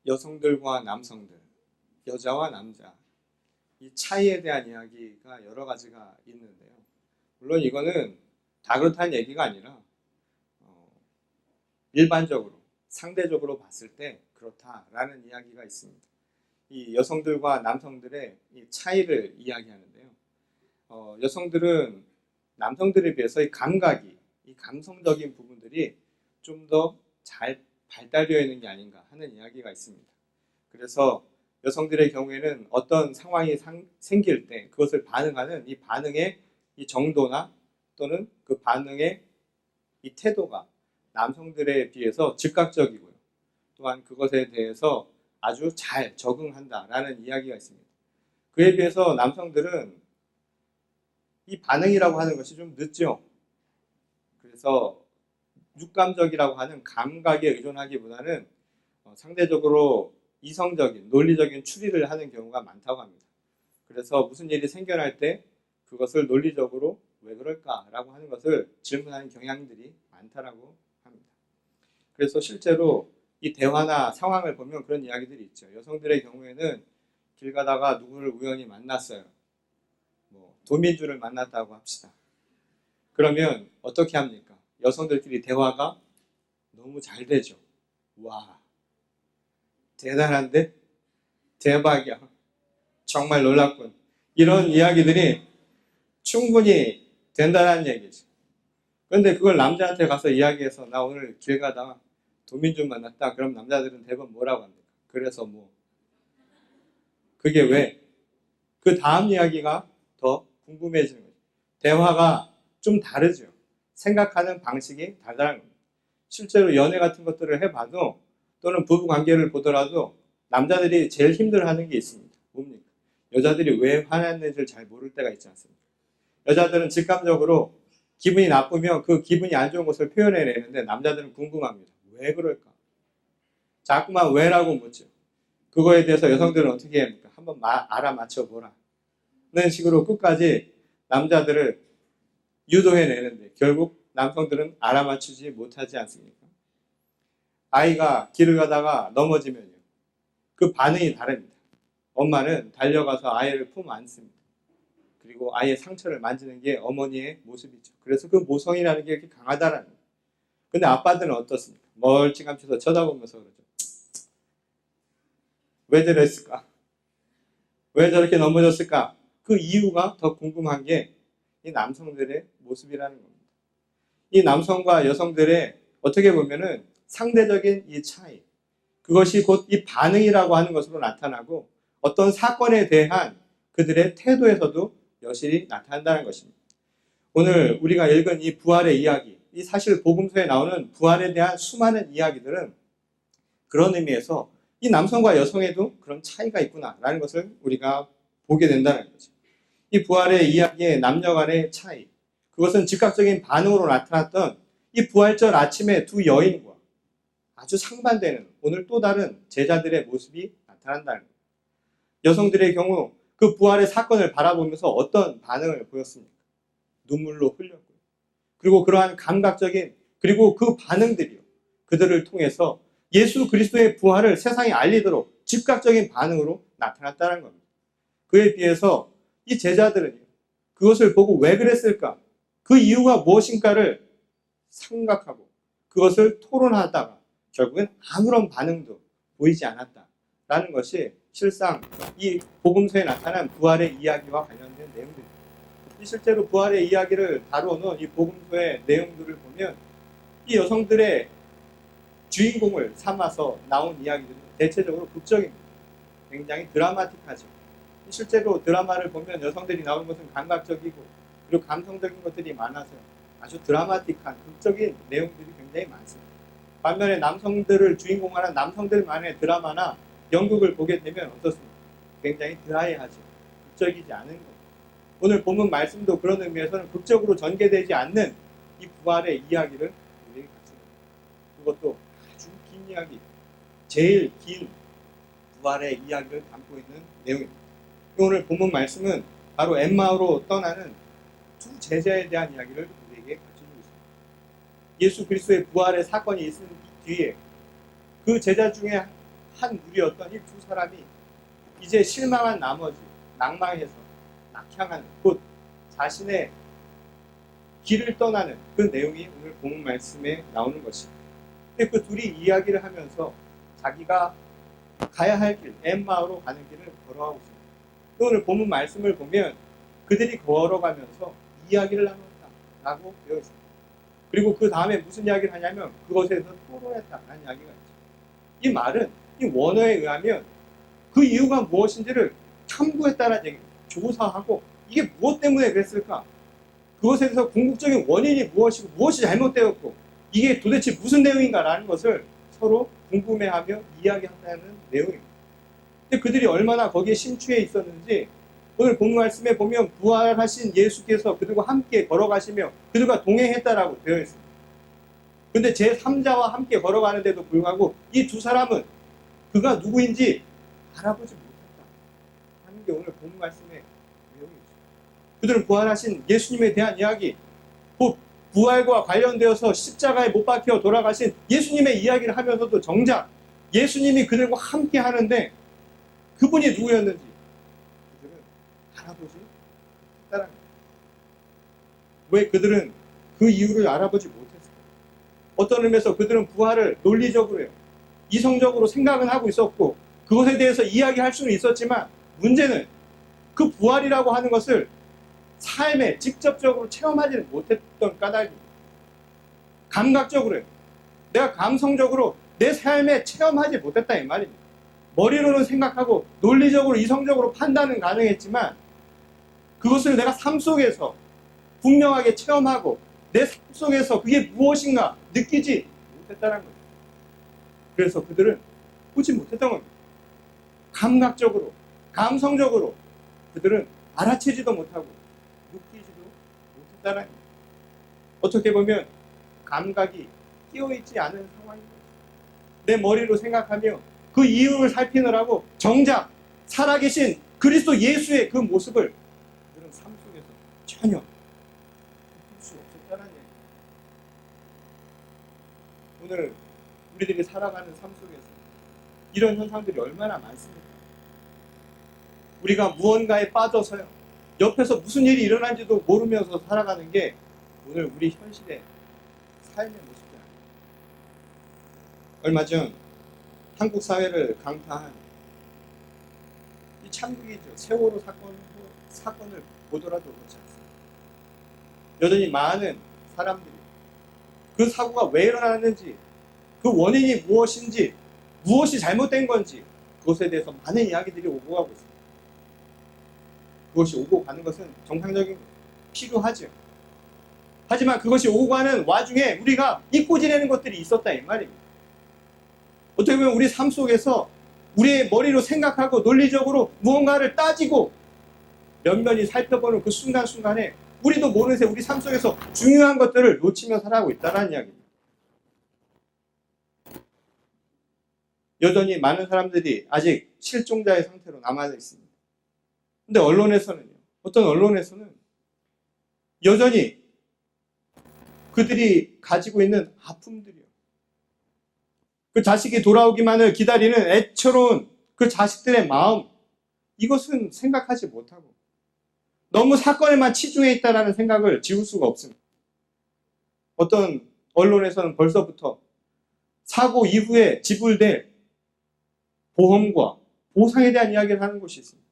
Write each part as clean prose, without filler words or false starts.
여성들과 남성들, 여자와 남자, 이 차이에 대한 이야기가 여러 가지가 있는데요. 물론 이거는 다 그렇다는 얘기가 아니라 일반적으로, 상대적으로 봤을 때 그렇다라는 이야기가 있습니다. 이 여성들과 남성들의 이 차이를 이야기하는데요. 여성들은 남성들에 비해서 이 감각이, 이 감성적인 부분들이 좀 더 잘 발달되어 있는 게 아닌가 하는 이야기가 있습니다. 그래서 여성들의 경우에는 어떤 상황이 생길 때 그것을 반응하는 이 반응의 이 정도나 또는 그 반응의 이 태도가 남성들에 비해서 즉각적이고요. 또한 그것에 대해서 아주 잘 적응한다라는 이야기가 있습니다. 그에 비해서 남성들은 이 반응이라고 하는 것이 좀 늦죠. 그래서 육감적이라고 하는 감각에 의존하기보다는 상대적으로 이성적인, 논리적인 추리를 하는 경우가 많다고 합니다. 그래서 무슨 일이 생겨날 때 그것을 논리적으로 왜 그럴까라고 하는 것을 질문하는 경향들이 많다라고 합니다. 그래서 실제로 이 대화나 상황을 보면 그런 이야기들이 있죠. 여성들의 경우에는 길 가다가 누구를 우연히 만났어요. 도민주를 만났다고 합시다. 그러면 어떻게 합니까? 여성들끼리 대화가 너무 잘 되죠. 와, 대단한데? 대박이야. 정말 놀랍군. 이런 이야기들이 충분히 된다는 얘기죠. 그런데 그걸 남자한테 가서 이야기해서 나 오늘 길 가다가 도민주 만났다. 그럼 남자들은 대부분 뭐라고 합니까? 그래서 그게 왜? 그 다음 이야기가 더 궁금해지는 거죠. 대화가 좀 다르죠. 생각하는 방식이 다르다는 겁니다. 실제로 연애 같은 것들을 해봐도 또는 부부관계를 보더라도 남자들이 제일 힘들어하는 게 있습니다. 뭡니까? 여자들이 왜 화났는지를 잘 모를 때가 있지 않습니까? 여자들은 직감적으로 기분이 나쁘면 그 기분이 안 좋은 것을 표현해내는데 남자들은 궁금합니다. 왜 그럴까? 자꾸만 왜라고 묻죠. 그거에 대해서 여성들은 어떻게 합니까? 한번 알아맞혀보라. 는 식으로 끝까지 남자들을 유도해내는데 결국 남성들은 알아맞히지 못하지 않습니까? 아이가 길을 가다가 넘어지면요. 그 반응이 다릅니다. 엄마는 달려가서 아이를 품 안습니다. 그리고 아이의 상처를 만지는 게 어머니의 모습이죠. 그래서 그 모성이라는 게 이렇게 강하다라는 거예요. 근데 아빠들은 어떻습니까? 멀찌감치서 쳐다보면서 그러죠. 왜 저랬을까? 왜 저렇게 넘어졌을까? 그 이유가 더 궁금한 게 이 남성들의 모습이라는 겁니다. 이 남성과 여성들의 어떻게 보면은 상대적인 이 차이, 그것이 곧 이 반응이라고 하는 것으로 나타나고 어떤 사건에 대한 그들의 태도에서도 여실히 나타난다는 것입니다. 오늘 우리가 읽은 이 부활의 이야기, 이 사실 복음서에 나오는 부활에 대한 수많은 이야기들은 그런 의미에서 이 남성과 여성에도 그런 차이가 있구나라는 것을 우리가 보게 된다는 거죠. 이 부활의 이야기의 남녀 간의 차이, 그것은 즉각적인 반응으로 나타났던 이 부활절 아침의 두 여인과 아주 상반되는 오늘 또 다른 제자들의 모습이 나타난다는 거예요. 여성들의 경우 그 부활의 사건을 바라보면서 어떤 반응을 보였습니까? 눈물로 흘렸고요. 그리고 그러한 감각적인 그리고 그 반응들이요. 그들을 통해서 예수 그리스도의 부활을 세상에 알리도록 즉각적인 반응으로 나타났다는 겁니다. 그에 비해서 이 제자들은요. 그것을 보고 왜 그랬을까? 그 이유가 무엇인가를 생각하고 그것을 토론하다가 결국엔 아무런 반응도 보이지 않았다라는 것이 실상 이 복음서에 나타난 부활의 이야기와 관련된 내용들입니다. 이 실제로 부활의 이야기를 다루어놓은 이 복음서의 내용들을 보면 이 여성들의 주인공을 삼아서 나온 이야기들은 대체적으로 극적입니다. 굉장히 드라마틱하죠. 실제로 드라마를 보면 여성들이 나오는 것은 감각적이고 그리고 감성적인 것들이 많아서 아주 드라마틱한 극적인 내용들이 굉장히 많습니다. 반면에 남성들을 주인공으로 하는 남성들만의 드라마나 연극을 보게 되면 어떻습니까? 굉장히 드라이하죠. 극적이지 않은 것. 오늘 본문 말씀도 그런 의미에서는 극적으로 전개되지 않는 이 부활의 이야기를 우리에게 갖습니다. 그것도 아주 긴 이야기, 제일 긴 부활의 이야기를 담고 있는 내용입니다. 오늘 본문 말씀은 바로 엠마오로 떠나는 두 제자에 대한 이야기를 우리에게 가르쳐주고 있습니다. 예수 그리스도의 부활의 사건이 있은 뒤에 그 제자 중에 한 무리였던 이 두 사람이 이제 실망한 나머지 낭망해서 낙향하는, 곧 자신의 길을 떠나는 그 내용이 오늘 본문 말씀에 나오는 것입니다. 근데 그 둘이 이야기를 하면서 자기가 가야 할 길, 엠마오로 가는 길을 걸어가고 있습니다. 오늘 본문 말씀을 보면 그들이 걸어가면서 이야기를 나눴다라고 되어 있습니다. 그리고 그 다음에 무슨 이야기를 하냐면 그것에서 토론했다라는 이야기가 있죠. 이 말은 이 원어에 의하면 그 이유가 무엇인지를 탐구했다라는 얘기입니다. 조사하고 이게 무엇 때문에 그랬을까? 그것에 대해서 궁극적인 원인이 무엇이고 무엇이 잘못되었고 이게 도대체 무슨 내용인가라는 것을 서로 궁금해하며 이야기한다는 내용입니다. 근데 그들이 얼마나 거기에 심취해 있었는지 오늘 본문 말씀에 보면 부활하신 예수께서 그들과 함께 걸어가시며 그들과 동행했다라고 되어 있습니다. 근데 제3자와 함께 걸어가는데도 불구하고 이 두 사람은 그가 누구인지 알아보지 못했다 하는 게 오늘 본문 말씀의 내용이죠. 그들은 부활하신 예수님에 대한 이야기, 곧 부활과 관련되어서 십자가에 못 박혀 돌아가신 예수님의 이야기를 하면서도 정작 예수님이 그들과 함께 하는데 그분이 누구였는지 그들은 알아보지 못했다는 거예요. 왜 그들은 그 이유를 알아보지 못했을까요? 어떤 의미에서 그들은 부활을 논리적으로요, 이성적으로 생각은 하고 있었고 그것에 대해서 이야기할 수는 있었지만 문제는 그 부활이라고 하는 것을 삶에 직접적으로 체험하지는 못했던 까닭입니다. 감각적으로요, 내가 감성적으로 내 삶에 체험하지 못했다 이 말입니다. 머리로는 생각하고 논리적으로 이성적으로 판단은 가능했지만 그것을 내가 삶 속에서 분명하게 체험하고 내 삶 속에서 그게 무엇인가 느끼지 못했다는 거예요. 그래서 그들은 보지 못했던 겁니다. 감각적으로, 감성적으로 그들은 알아채지도 못하고 느끼지도 못했다는 거예요. 어떻게 보면 감각이 끼어있지 않은 상황인 거예요. 내 머리로 생각하며 그 이유를 살피느라고 정작 살아계신 그리스도 예수의 그 모습을 그들은 삶 속에서 전혀 느낄 수 없었다는 얘기예요. 오늘 우리들이 살아가는 삶 속에서 이런 현상들이 얼마나 많습니까? 우리가 무언가에 빠져서요, 옆에서 무슨 일이 일어난지도 모르면서 살아가는 게 오늘 우리 현실의 삶의 모습이 아닙니다. 얼마 전 한국 사회를 강타한 이 참극이죠. 세월호 사건을 보더라도 그렇지 않습니다. 여전히 많은 사람들이 그 사고가 왜 일어났는지, 그 원인이 무엇인지, 무엇이 잘못된 건지 그것에 대해서 많은 이야기들이 오고 가고 있습니다. 그것이 오고 가는 것은 정상적인 필요하죠. 하지만 그것이 오고 가는 와중에 우리가 잊고 지내는 것들이 있었다 이 말입니다. 어떻게 보면 우리 삶 속에서 우리의 머리로 생각하고 논리적으로 무언가를 따지고 면면히 살펴보는 그 순간순간에 우리도 모르는 새 우리 삶 속에서 중요한 것들을 놓치며 살아가고 있다는 이야기입니다. 여전히 많은 사람들이 아직 실종자의 상태로 남아 있습니다. 근데 언론에서는요, 어떤 언론에서는 여전히 그들이 가지고 있는 아픔들이요, 그 자식이 돌아오기만을 기다리는 애처로운 그 자식들의 마음, 이것은 생각하지 못하고 너무 사건에만 치중해 있다는 생각을 지울 수가 없습니다. 어떤 언론에서는 벌써부터 사고 이후에 지불될 보험과 보상에 대한 이야기를 하는 곳이 있습니다.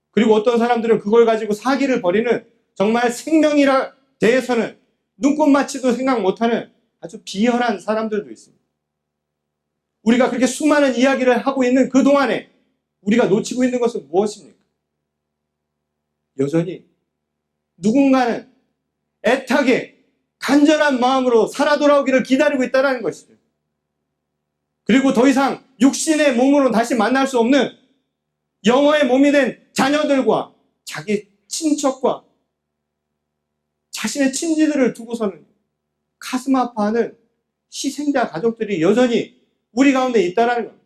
그리고 어떤 사람들은 그걸 가지고 사기를 벌이는, 정말 생명이라 대해서는 눈꽃마치도 생각 못하는 아주 비열한 사람들도 있습니다. 우리가 그렇게 수많은 이야기를 하고 있는 그 동안에 우리가 놓치고 있는 것은 무엇입니까? 여전히 누군가는 애타게 간절한 마음으로 살아 돌아오기를 기다리고 있다는 것이죠. 그리고 더 이상 육신의 몸으로 다시 만날 수 없는 영혼의 몸이 된 자녀들과 자기 친척과 자신의 친지들을 두고서는 가슴 아파하는 희생자 가족들이 여전히 우리 가운데 있다는 겁니다.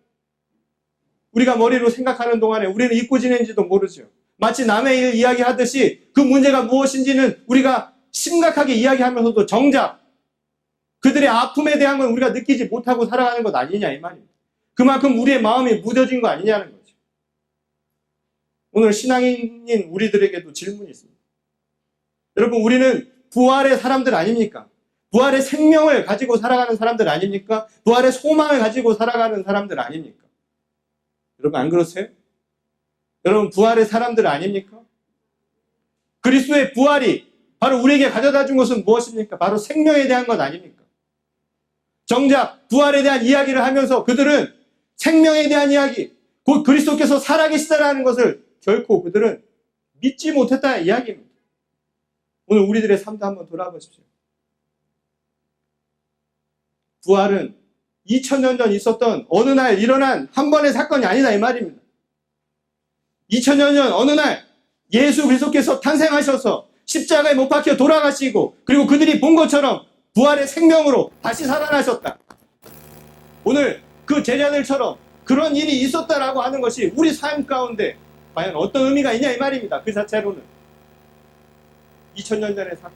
우리가 머리로 생각하는 동안에 우리는 잊고 지낸지도 모르죠. 마치 남의 일 이야기하듯이 그 문제가 무엇인지는 우리가 심각하게 이야기하면서도 정작 그들의 아픔에 대한 건 우리가 느끼지 못하고 살아가는 것 아니냐 이 말입니다. 그만큼 우리의 마음이 무뎌진 거 아니냐는 거죠. 오늘 신앙인인 우리들에게도 질문이 있습니다. 여러분, 우리는 부활의 사람들 아닙니까? 부활의 생명을 가지고 살아가는 사람들 아닙니까? 부활의 소망을 가지고 살아가는 사람들 아닙니까? 여러분, 안 그러세요? 여러분, 부활의 사람들 아닙니까? 그리스도의 부활이 바로 우리에게 가져다 준 것은 무엇입니까? 바로 생명에 대한 것 아닙니까? 정작 부활에 대한 이야기를 하면서 그들은 생명에 대한 이야기, 곧 그리스도께서 살아계시다라는 것을 결코 그들은 믿지 못했다는 이야기입니다. 오늘 우리들의 삶도 한번 돌아보십시오. 부활은 2000년 전 있었던 어느 날 일어난 한 번의 사건이 아니다 이 말입니다. 2000년 전 어느 날 예수 그리스도께서 탄생하셔서 십자가에 못 박혀 돌아가시고 그리고 그들이 본 것처럼 부활의 생명으로 다시 살아나셨다. 오늘 그 제자들처럼 그런 일이 있었다라고 하는 것이 우리 삶 가운데 과연 어떤 의미가 있냐 이 말입니다. 그 자체로는 2000년 전의 사건,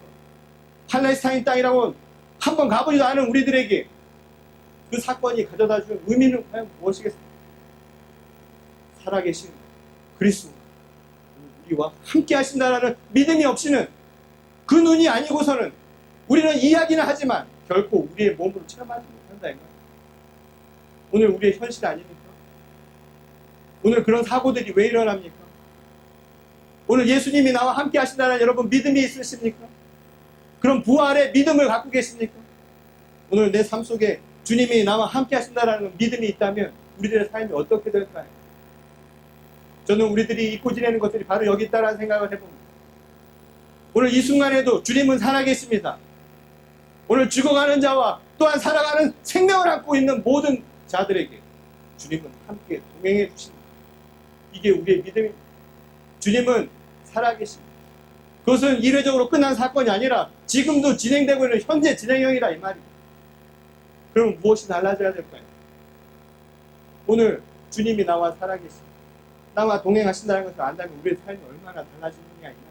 팔레스타인 땅이라고 한번 가보지도 않은 우리들에게 그 사건이 가져다 준 의미는 과연 무엇이겠습니까? 살아계신 그리스도 우리와 함께 하신다라는 믿음이 없이는 그 눈이 아니고서는 우리는 이야기는 하지만 결코 우리의 몸으로 체험하지 못한다. 오늘 우리의 현실 아닙니까? 오늘 그런 사고들이 왜 일어납니까? 오늘 예수님이 나와 함께 하신다는 여러분 믿음이 있으십니까? 그런 부활의 믿음을 갖고 계십니까? 오늘 내 삶 속에 주님이 나와 함께 하신다는 믿음이 있다면 우리들의 삶이 어떻게 될까요? 저는 우리들이 잊고 지내는 것들이 바로 여기 있다라는 생각을 해봅니다. 오늘 이 순간에도 주님은 살아계십니다. 오늘 죽어가는 자와 또한 살아가는 생명을 안고 있는 모든 자들에게 주님은 함께 동행해 주십니다. 이게 우리의 믿음입니다. 주님은 살아계십니다. 그것은 이례적으로 끝난 사건이 아니라 지금도 진행되고 있는 현재 진행형이라 이 말입니다. 그럼 무엇이 달라져야 될까요? 오늘 주님이 나와 살아계십니다. 나와 동행하신다는 것을 안다면 우리의 삶이 얼마나 달라지느냐 이 말입니다.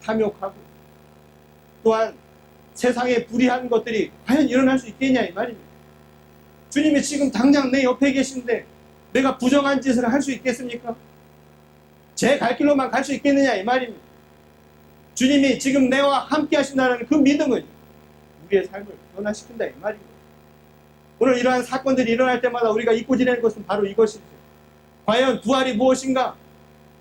탐욕하고 또한 세상에 불의한 것들이 과연 일어날 수 있겠냐 이 말입니다. 주님이 지금 당장 내 옆에 계신데 내가 부정한 짓을 할 수 있겠습니까? 제 갈 길로만 갈 수 있겠느냐 이 말입니다. 주님이 지금 내와 함께 하신다는 그 믿음은 우리의 삶을 변화시킨다 이 말입니다. 오늘 이러한 사건들이 일어날 때마다 우리가 잊고 지내는 것은 바로 이것이죠. 과연 부활이 무엇인가?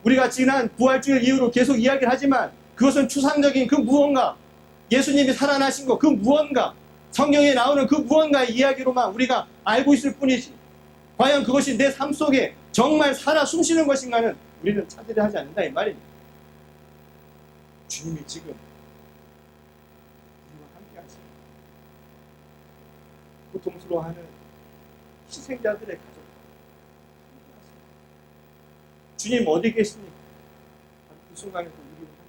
우리가 지난 부활주일 이후로 계속 이야기를 하지만 그것은 추상적인 그 무언가, 예수님이 살아나신 것 그 무언가, 성경에 나오는 그 무언가의 이야기로만 우리가 알고 있을 뿐이지 과연 그것이 내 삶 속에 정말 살아 숨쉬는 것인가는 우리는 찾으려 하지 않는다 이 말입니다. 주님이 지금 우리와 함께 하시는 고통스러워하는 희생자들의 가족 주님 어디 계십니까? 그 순간에도 우리와 함께 하십니다.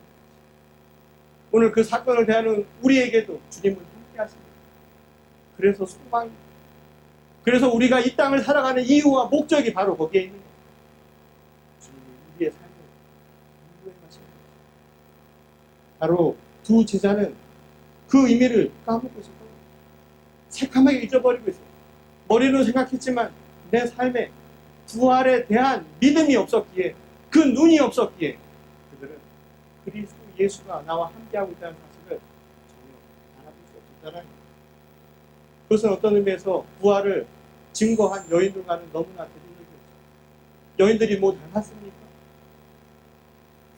오늘 그 사건을 대하는 우리에게도 주님은 함께 하십니다. 그래서 소망입니다. 그래서 우리가 이 땅을 살아가는 이유와 목적이 바로 거기에 있는 겁니다. 주님이 우리의 삶을 인도하십니다. 바로 두 제자는 그 의미를 까먹고 있었던 겁니다. 새카맣게 잊어버리고 있어요. 머리로 생각했지만 내 삶에 부활에 대한 믿음이 없었기에 그 눈이 없었기에 그들은 그리스도 예수가 나와 함께하고 있다는 사실을 전혀 알아볼 수 없었다는 겁니다. 그것은 어떤 의미에서 부활을 증거한 여인들과는 너무나 다른 얘기였죠. 여인들이 뭐 닮았습니까?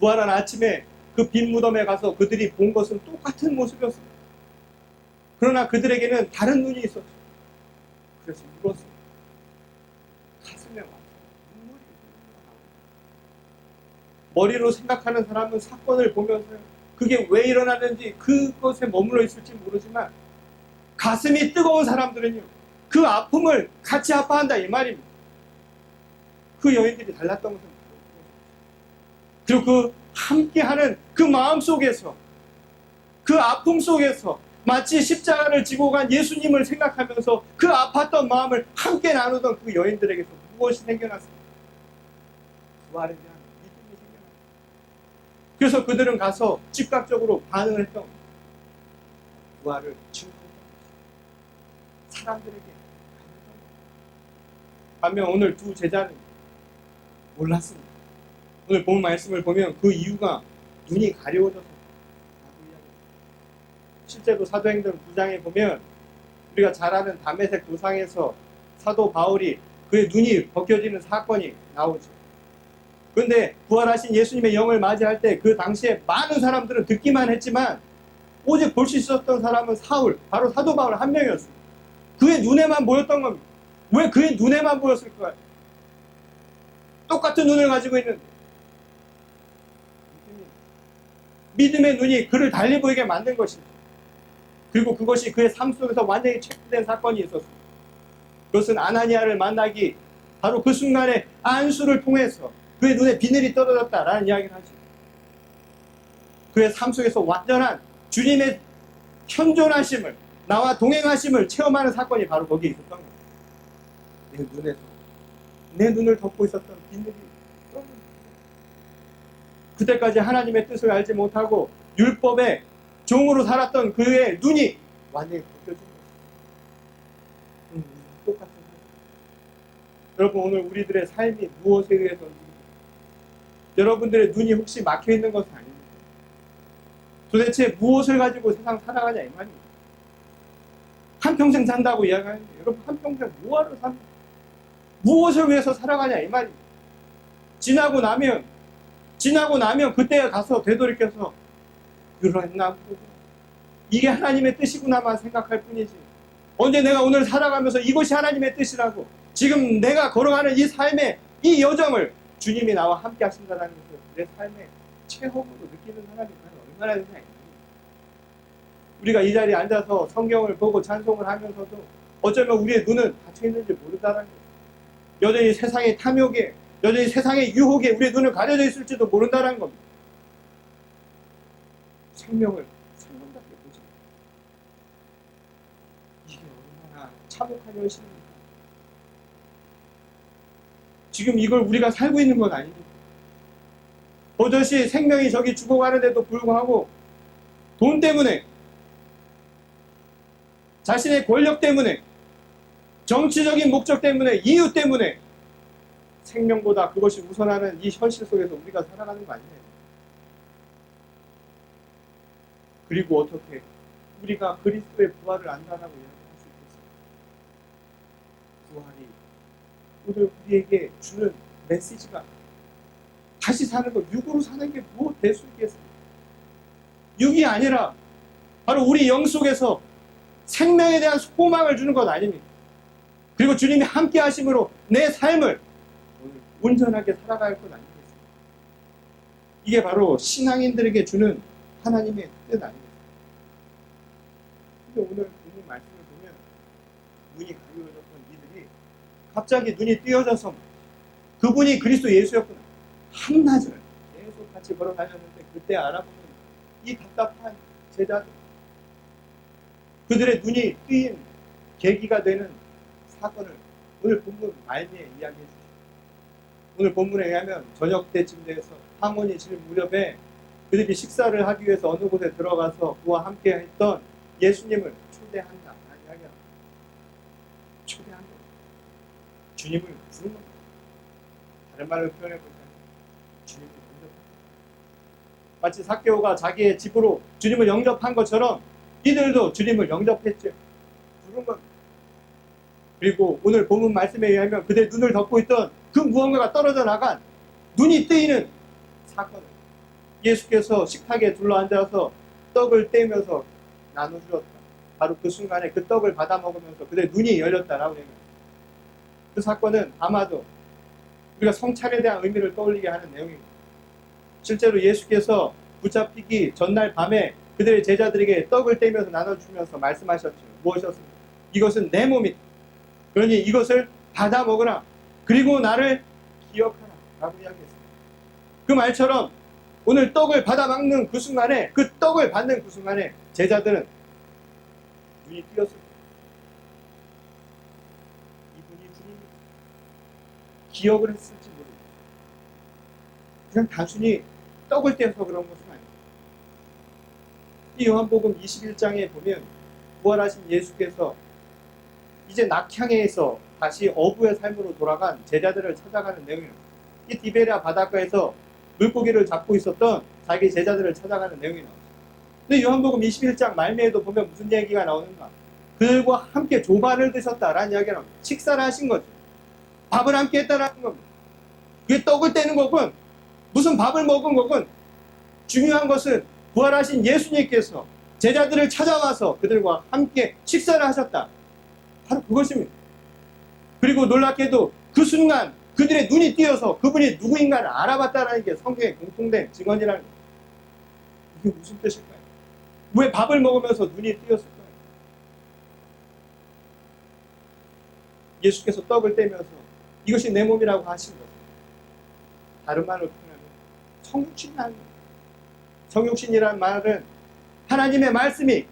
부활한 아침에 그 빈 무덤에 가서 그들이 본 것은 똑같은 모습이었습니다. 그러나 그들에게는 다른 눈이 있었죠. 그래서 울었습니다. 가슴에 와서 눈물이 나옵니다. 머리로 생각하는 사람은 사건을 보면서 그게 왜 일어나는지 그것에 머물러 있을지 모르지만 가슴이 뜨거운 사람들은요 그 아픔을 같이 아파한다 이 말입니다. 그 여인들이 달랐던 것은 그리고 그 함께하는 그 마음 속에서 그 아픔 속에서 마치 십자가를 지고 간 예수님을 생각하면서 그 아팠던 마음을 함께 나누던 그 여인들에게서 무엇이 생겨났습니까? 부활에 대한 믿음이 생겨났습니다. 그래서 그들은 가서 즉각적으로 반응을 했던 겁니다. 부활을 증거했던 것입니다. 사람들에게 반면 오늘 두 제자는 몰랐습니다. 오늘 본 말씀을 보면 그 이유가 눈이 가려워져서. 실제로 사도행전 9장에 보면 우리가 잘 아는 다메섹 도상에서 사도 바울이 그의 눈이 벗겨지는 사건이 나오죠. 그런데 부활하신 예수님의 영을 맞이할 때 그 당시에 많은 사람들은 듣기만 했지만 오직 볼 수 있었던 사람은 사울, 바로 사도 바울 한 명이었습니다. 그의 눈에만 보였던 겁니다. 왜 그의 눈에만 보였을까요? 똑같은 눈을 가지고 있는데 믿음의 눈이 그를 달리 보이게 만든 것입니다. 그리고 그것이 그의 삶 속에서 완전히 체크된 사건이 있었습니다. 그것은 아나니아를 만나기 바로 그 순간에 안수를 통해서 그의 눈에 비늘이 떨어졌다라는 이야기를 하죠. 그의 삶 속에서 완전한 주님의 현존하심을, 나와 동행하심을 체험하는 사건이 바로 거기에 있었던 겁니다. 내 눈에서, 내 눈을 덮고 있었던 비늘이 떨어졌습니다. 그때까지 하나님의 뜻을 알지 못하고 율법의 종으로 살았던 그의 눈이 완전히 벗겨진 것입니다. 똑같은 거예요. 여러분, 오늘 우리들의 삶이 무엇에 의해서 여러분들의 눈이 혹시 막혀있는 것은 아닙니다. 도대체 무엇을 가지고 세상 살아가냐 이 말입니다. 한평생 산다고 이야기하는데 여러분 한평생 뭐하러 삽니까? 무엇을 위해서 살아가냐 이 말입니다. 지나고 나면 그때에 가서 되돌이켜서 그랬나 보고 이게 하나님의 뜻이구나만 생각할 뿐이지, 언제 내가 오늘 살아가면서 이것이 하나님의 뜻이라고 지금 내가 걸어가는 이 삶의 이 여정을 주님이 나와 함께 하신다는 것을 내 삶의 체험으로 느끼는 사람이 얼마나 되냐. 우리가 이 자리에 앉아서 성경을 보고 찬송을 하면서도 어쩌면 우리의 눈은 닫혀 있는지 모른다는 거예요. 여전히 세상의 탐욕에, 여전히 세상의 유혹에 우리의 눈을 가려져 있을지도 모른다는 겁니다. 생명을 생명답게 보자. 이게 얼마나 참혹한 현실입니까? 지금 이걸 우리가 살고 있는 건 아닙니다. 버젓이 생명이 저기 죽어가는데도 불구하고 돈 때문에, 자신의 권력 때문에, 정치적인 목적 때문에, 이유 때문에 생명보다 그것이 우선하는 이 현실 속에서 우리가 살아가는 거 아니에요. 그리고 어떻게 우리가 그리스도의 부활을 안다라고 이야기할 수 있겠어요? 부활이 오늘 우리에게 주는 메시지가 다시 사는 것, 육으로 사는 게 무엇 될 수 있겠습니까? 육이 아니라 바로 우리 영 속에서 생명에 대한 소망을 주는 것 아닙니까? 그리고 주님이 함께 하심으로 내 삶을 오늘 온전하게 살아갈 것 아니겠습니까? 이게 바로 신앙인들에게 주는 하나님의 뜻 아닙니까? 근데 오늘 주님 말씀을 보면 눈이 가려워졌던 이들이 갑자기 눈이 띄어져서 그분이 그리스도 예수였구나, 한낮을 계속 같이 걸어다녔는데 그때 알아보면 이 답답한 제자들, 그들의 눈이 뜨인 계기가 되는 사건을 오늘 본문 말미에 이야기해 주십니다. 오늘 본문에 의하면 저녁 때쯤 돼서 황혼이 질 무렵에 그들이 식사를 하기 위해서 어느 곳에 들어가서 그와 함께 했던 예수님을 초대한다 라는 이야기가 초대한 겁니다. 주님을 부르는 겁니다. 다른 말로 표현해 보자면 주님을 영접합니다. 마치 삭개오가 자기의 집으로 주님을 영접한 것처럼 이들도 주님을 영접했죠. 부른 겁니다. 그리고 오늘 본문 말씀에 의하면 그들의 눈을 덮고 있던 그 무언가가 떨어져 나간 눈이 뜨이는 사건을 예수께서 식탁에 둘러앉아서 떡을 떼면서 나눠주었다. 바로 그 순간에 그 떡을 받아 먹으면서 그들의 눈이 열렸다라고 얘기합니다. 그 사건은 아마도 우리가 성찬에 대한 의미를 떠올리게 하는 내용입니다. 실제로 예수께서 붙잡히기 전날 밤에 그들의 제자들에게 떡을 떼면서 나눠주면서 말씀하셨죠. 무엇이었습니까? 이것은 내 몸이다. 그러니 이것을 받아 먹으라. 그리고 나를 기억하라. 라고 이야기했습니다. 그 말처럼 오늘 떡을 받아 먹는 그 순간에, 그 떡을 받는 그 순간에 제자들은 눈이 띄었을 거예요. 이분이 주님입니다. 기억을 했을지 모르겠어요. 그냥 단순히 떡을 떼서 그런 것은 아닙니다. 이 요한복음 21장에 보면 부활하신 예수께서 이제 낙향에서 다시 어부의 삶으로 돌아간 제자들을 찾아가는 내용이에요. 이 디베랴 바닷가에서 물고기를 잡고 있었던 자기 제자들을 찾아가는 내용이 나오죠. 근데 요한복음 21장 말미에도 보면 무슨 얘기가 나오는가? 그들과 함께 조반을 드셨다라는 이야기가 나옵니다. 식사를 하신 거죠. 밥을 함께 했다라는 겁니다. 그게 떡을 떼는 거군, 무슨 밥을 먹은 거군, 중요한 것은 부활하신 예수님께서 제자들을 찾아와서 그들과 함께 식사를 하셨다. 바로 그것입니다. 그리고 놀랍게도 그 순간 그들의 눈이 띄어서 그분이 누구인가를 알아봤다는 게 성경의 공통된 증언이라는 거예요. 이게 무슨 뜻일까요? 왜 밥을 먹으면서 눈이 띄었을까요? 예수께서 떡을 떼면서 이것이 내 몸이라고 하신 거예요. 다른 말로 표현하면 성육신이라는 거예요. 성육신이라는 말은 하나님의 말씀이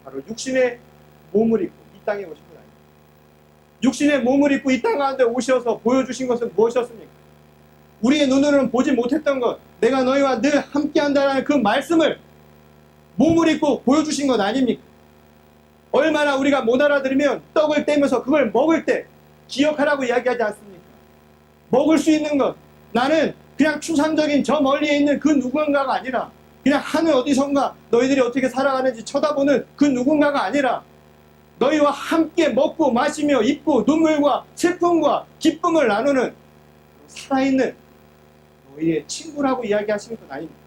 바로 육신의 몸을 입고 이 땅에 오신 것 아닙니다. 육신의 몸을 입고 이 땅 가운데 오셔서 보여주신 것은 무엇이었습니까? 우리의 눈으로는 보지 못했던 것, 내가 너희와 늘 함께한다는 그 말씀을 몸을 입고 보여주신 것 아닙니까? 얼마나 우리가 못 알아들으면 떡을 떼면서 그걸 먹을 때 기억하라고 이야기하지 않습니까? 먹을 수 있는 것, 나는 그냥 추상적인 저 멀리에 있는 그 누군가가 아니라 그냥 하늘 어디선가 너희들이 어떻게 살아가는지 쳐다보는 그 누군가가 아니라 너희와 함께 먹고 마시며 입고 눈물과 슬픔과 기쁨을 나누는 살아있는 너희의 친구라고 이야기하시는 건 아닙니다.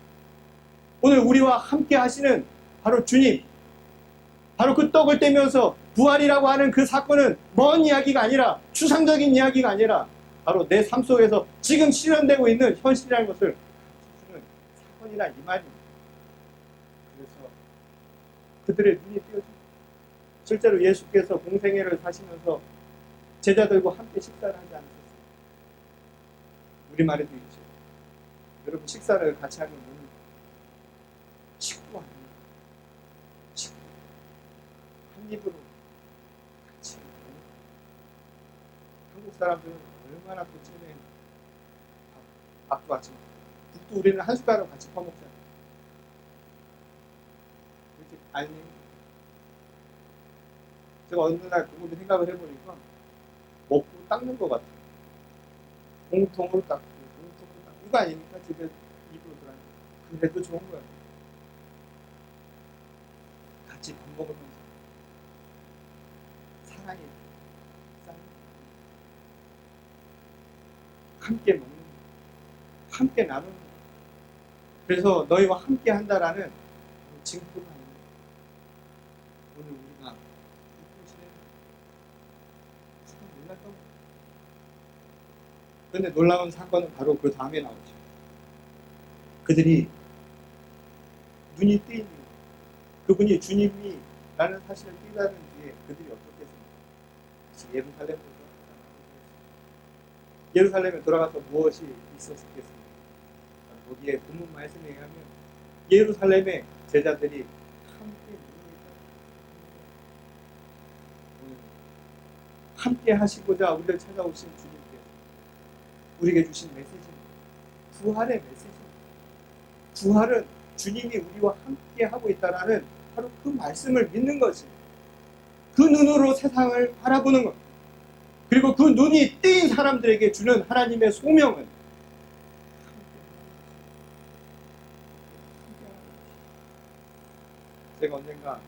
오늘 우리와 함께 하시는 바로 주님, 바로 그 떡을 떼면서 부활이라고 하는 그 사건은 먼 이야기가 아니라 추상적인 이야기가 아니라 바로 내 삶 속에서 지금 실현되고 있는 현실이라는 것을 주는 사건이란 이 말입니다. 그래서 그들의 눈이 띄어집니다. 실제로 예수께서 공생애를 사시면서 제자들과 함께 식사를 하지 않으셨어요. 우리말에도 있죠. 여러분, 식사를 같이 하는 분은 식구 아닙니다. 식구. 한 입으로 같이 먹는. 한국 사람들은 얼마나 또 찐해. 밥도 같이 먹고 국도 우리는 한 숟가락 같이 퍼먹잖아요. 그렇게 아니, 제가 어느 날 그분도 생각을 해보니까 먹고 닦는 것 같아요. 공통으로 닦고 공통으로 닦고 이거 아닙니까? 집에 입으로 들어가는. 그래도 좋은 거예요. 같이 밥 먹으면서 사랑이 쌓이는, 함께 먹는 거, 함께 나누는 거. 그래서 너희와 함께 한다라는 징표가 있는 거예요. 오늘 우리가 참 놀랄 겁니다. 그런데 놀라운 사건은 바로 그 다음에 나오죠. 그들이 눈이 뜨인 이유, 그분이 주님이라는 사실을 깨달은 뒤에 그들이 어떻게 했습니까? 다시 예루살렘에 돌아가서 무엇이 있었겠습니까? 거기에 본문 말씀에 의하면 예루살렘의 제자들이 함께 함께 하시고자 우리를 찾아오신 주님께서 우리에게 주신 메시지입니다. 부활의 메시지입니다. 부활은 주님이 우리와 함께 하고 있다라는 바로 그 말씀을 믿는 것입니다. 그 눈으로 세상을 바라보는 것. 그리고 그 눈이 뜨인 사람들에게 주는 하나님의 소명은 제가 언젠가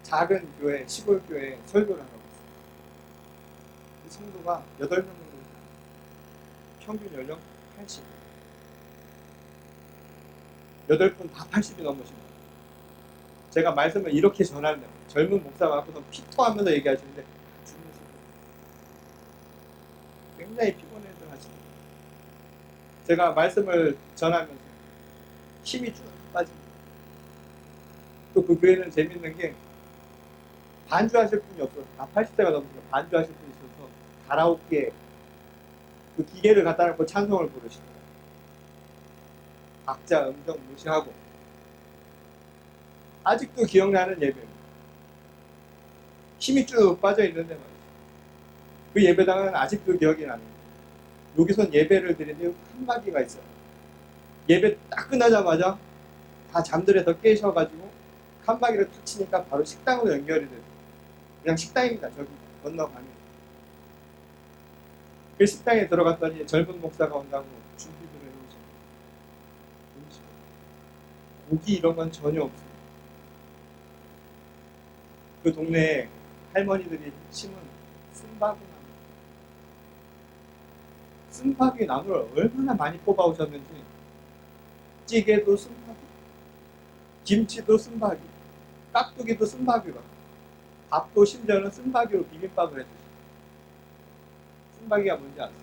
작은 교회, 시골 교회에 설교를 하고 있어요. 그 성도가 8명 정도 있어요. 평균 연령 80. 8분 다 80이 넘으신 거예요. 제가 말씀을 이렇게 전하면 젊은 목사가 갖고서 피토하면서 얘기하시는데 주무시고 굉장히 피곤해서 하십니다. 제가 말씀을 전하면서 힘이 쭉 빠집니다. 또 그 교회는 재밌는 게 반주하실 분이 없어서 다 80세가 넘으니까 반주하실 분이 있어서 가라오케 그 기계를 갖다 놓고 찬송을 부르시더라고요. 각자 음정 무시하고 아직도 기억나는 예배입니다. 힘이 쭉 빠져 있는데 말이죠. 그 예배당은 아직도 기억이 납니다. 여기선 예배를 드리는데 칸막이가 있어요. 예배 딱 끝나자마자 다 잠들어서 깨셔가지고 칸막이를 탁 치니까 바로 식당으로 연결이 돼요. 그냥 식당입니다. 저기 건너가면 그 식당에 들어갔더니 젊은 목사가 온다고 준비를 해오죠. 음식, 고기 이런 건 전혀 없어요. 그 동네에 할머니들이 심은 쓴바귀 나무, 쓴바귀 나무를 얼마나 많이 뽑아오셨는지, 찌개도 쓴바귀, 김치도 쓴바귀, 깍두기도 쓴바귀로, 밥도 심지어는 쓴바귀로 비빔밥을 해주시고. 쓴바귀가 뭔지 아세요?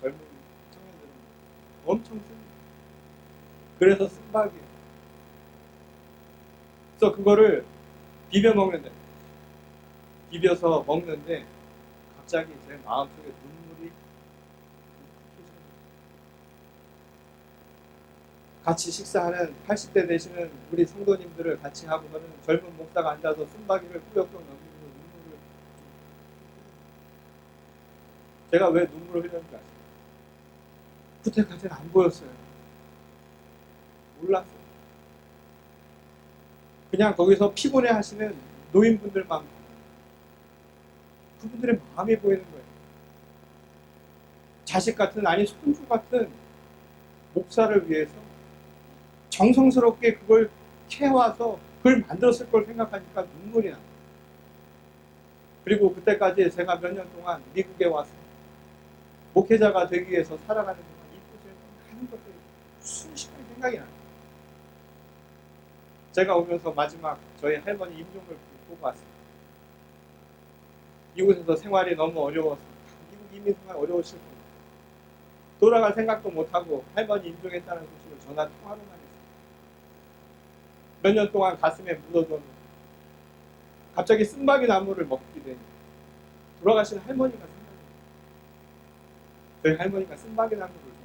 젊은 청년들은 엄청 씁니다. 그래서 쓴바귀예요. 그래서 그거를 비벼 먹는데, 비벼서 먹는데 갑자기 제 마음속에 눈물이 같이 식사하는 80대 되시는 우리 성도님들을 같이 하고서는 젊은 목사가 앉아서 쓴바귀를 꾸역꾸역 넘기면서 눈물을, 제가 왜 눈물을 흘렸는지 아세요? 그때까지는 안 보였어요. 몰랐어요. 그냥 거기서 피곤해 하시는 노인분들만, 그분들의 마음이 보이는 거예요. 자식 같은, 아니 손주 같은 목사를 위해서 정성스럽게 그걸 캐와서 그걸 만들었을 걸 생각하니까 눈물이 나요. 그리고 그때까지 제가 몇 년 동안 미국에 와서 목회자가 되기 위해서 살아가는 동안 이곳에 많은 것들이 순식간에 생각이 나요. 제가 오면서 마지막 저희 할머니 임종을 보고 왔어요. 이곳에서 생활이 너무 어려워서, 미국 이민 생활 어려우실 겁니다. 돌아갈 생각도 못하고 할머니 임종했다는 소식을 전화 통화로만 했어요. 몇 년 동안 가슴에 묻어뒀는데 갑자기 쓴바귀 나무를 먹게 되니 돌아가신 할머니가 생각이 나요. 저희 할머니가 쓴바귀 나무를 먹었어요.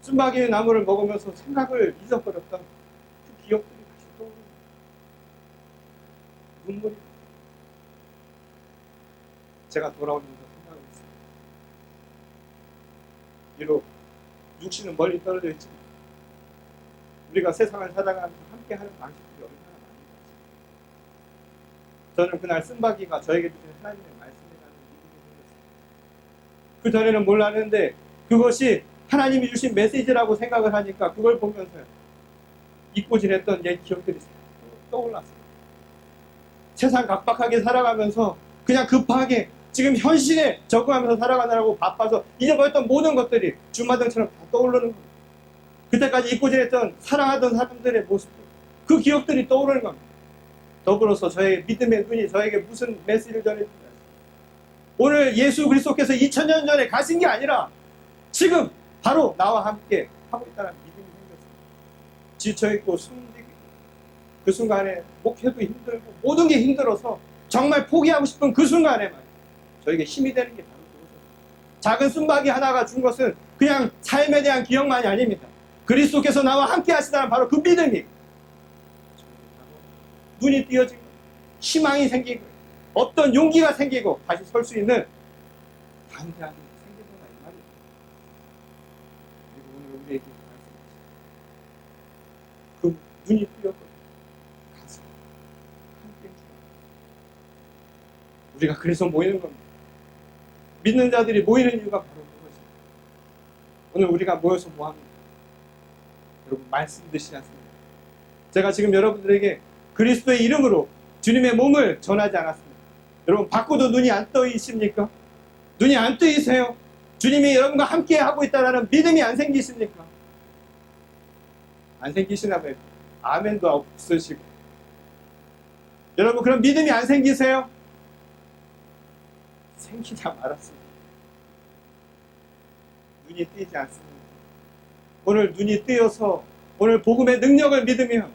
쓴바귀 나무를 먹으면서 생각을 잊어버렸던 그 기억들이 다시 떠오르는 눈물이. 제가 돌아오면서 생각을 했어요. 비록 육신은 멀리 떨어져 있지만 우리가 세상을 살아가면서 함께하는 방식들이 얼마나 많은지. 저는 그날 쓴바귀가 저에게 주신 하나님의 말씀이라는 믿음이 생겼어요. 그 전에는 몰랐는데 그것이 하나님이 주신 메시지라고 생각을 하니까 그걸 보면서 잊고 지냈던 옛 기억들이 떠올랐어요. 세상 각박하게 살아가면서 그냥 급하게 지금 현실에 적응하면서 살아가느라고 바빠서 잊어버렸던 모든 것들이 주마등처럼 다 떠오르는 겁니다. 그때까지 잊고 지냈던 사랑하던 사람들의 모습들, 그 기억들이 떠오르는 겁니다. 더불어서 저의 믿음의 눈이 저에게 무슨 메시지를 전해줍니다. 오늘 예수 그리스도께서 2000년 전에 가신 게 아니라 지금 바로 나와 함께 하고 있다는 믿음이 생겼습니다. 지쳐있고 숨기고 그 순간에 목회도 힘들고 모든 게 힘들어서 정말 포기하고 싶은 그 순간에만 저에게 힘이 되는 게 바로 그것입니다. 작은 쓴바귀 하나가 준 것은 그냥 삶에 대한 기억만이 아닙니다. 그리스도께서 나와 함께 하시다는 바로 그 믿음이 눈이 띄어진 거예요. 희망이 생기고 어떤 용기가 생기고 다시 설 수 있는 담대함이 생기구나 이 말이에요. 그리고 오늘 우리에게 말씀하시죠. 그 눈이 띄었거든요. 가서 함께 해주라. 우리가 그래서 모이는 겁니다. 믿는 자들이 모이는 이유가 바로 그것입니다. 오늘 우리가 모여서 뭐합니까? 여러분 말씀 드시지 않습니까? 제가 지금 여러분들에게 그리스도의 이름으로 주님의 몸을 전하지 않았습니다. 여러분 바꾸도 눈이 안 떠있습니까? 눈이 안 뜨이세요? 주님이 여러분과 함께 하고 있다는 믿음이 안 생기십니까? 안 생기시나봐요. 아멘도 없으시고. 여러분 그런 믿음이 안 생기세요? 생기자 말았습니다. 눈이 뜨이지 않습니다. 오늘 눈이 뜨여서 오늘 복음의 능력을 믿으면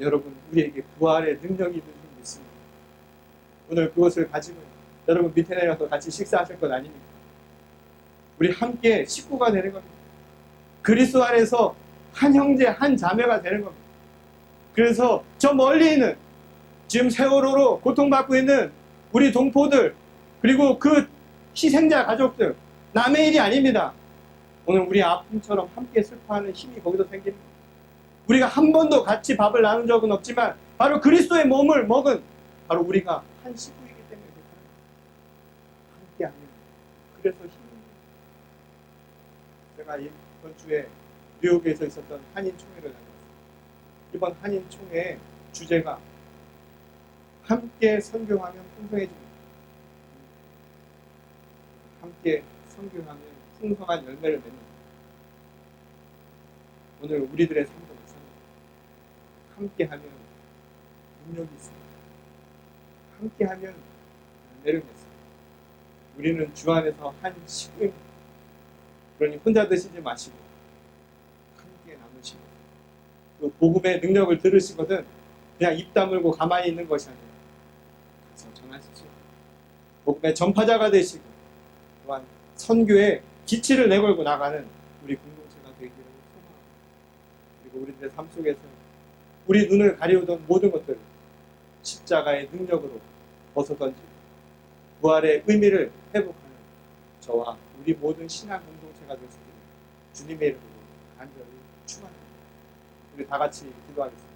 여러분 우리에게 부활의 능력이 있는 줄 믿습니다. 오늘 그것을 가지고 여러분 밑에 내려서 같이 식사하실 것 아닙니까? 우리 함께 식구가 되는 겁니다. 그리스도 안에서 한 형제 한 자매가 되는 겁니다. 그래서 저 멀리 있는 지금 세월호로 고통받고 있는 우리 동포들 그리고 그 희생자 가족들 남의 일이 아닙니다. 오늘 우리 아픔처럼 함께 슬퍼하는 힘이 거기서 생기는 겁니다. 우리가 한 번도 같이 밥을 나눈 적은 없지만 바로 그리스도의 몸을 먹은 바로 우리가 한 식구이기 때문에 그렇다는 거예요. 함께하면. 그래서 힘입니다. 제가 이번 주에 뉴욕에서 있었던 한인 총회를 다녀왔어요. 이번 한인 총회의 주제가 함께 선교하면 풍성해집니다. 함께 선교하면 풍성한 열매를 맺는다. 오늘 우리들의 삶도 마찬가지입니다. 함께하면 능력이 있습니다. 함께하면 열매를 맺습니다. 우리는 주 안에서 한 식구입니다. 그러니 혼자 드시지 마시고 함께 나누시고 그 복음의 능력을 들으시거든 그냥 입 다물고 가만히 있는 것이 아니라 가서 전하십시오. 복음의 전파자가 되시고 또한 선교의 기치를 내걸고 나가는 우리 공동체가 되기를 소망합니다. 그리고 우리들의 삶 속에서 우리 눈을 가리우던 모든 것들을 십자가의 능력으로 벗어던지고 부활의 의미를 회복하는 저와 우리 모든 신앙 공동체가 될 수 있는 주님의 이름으로 간절히 축원합니다. 우리 다 같이 기도하겠습니다.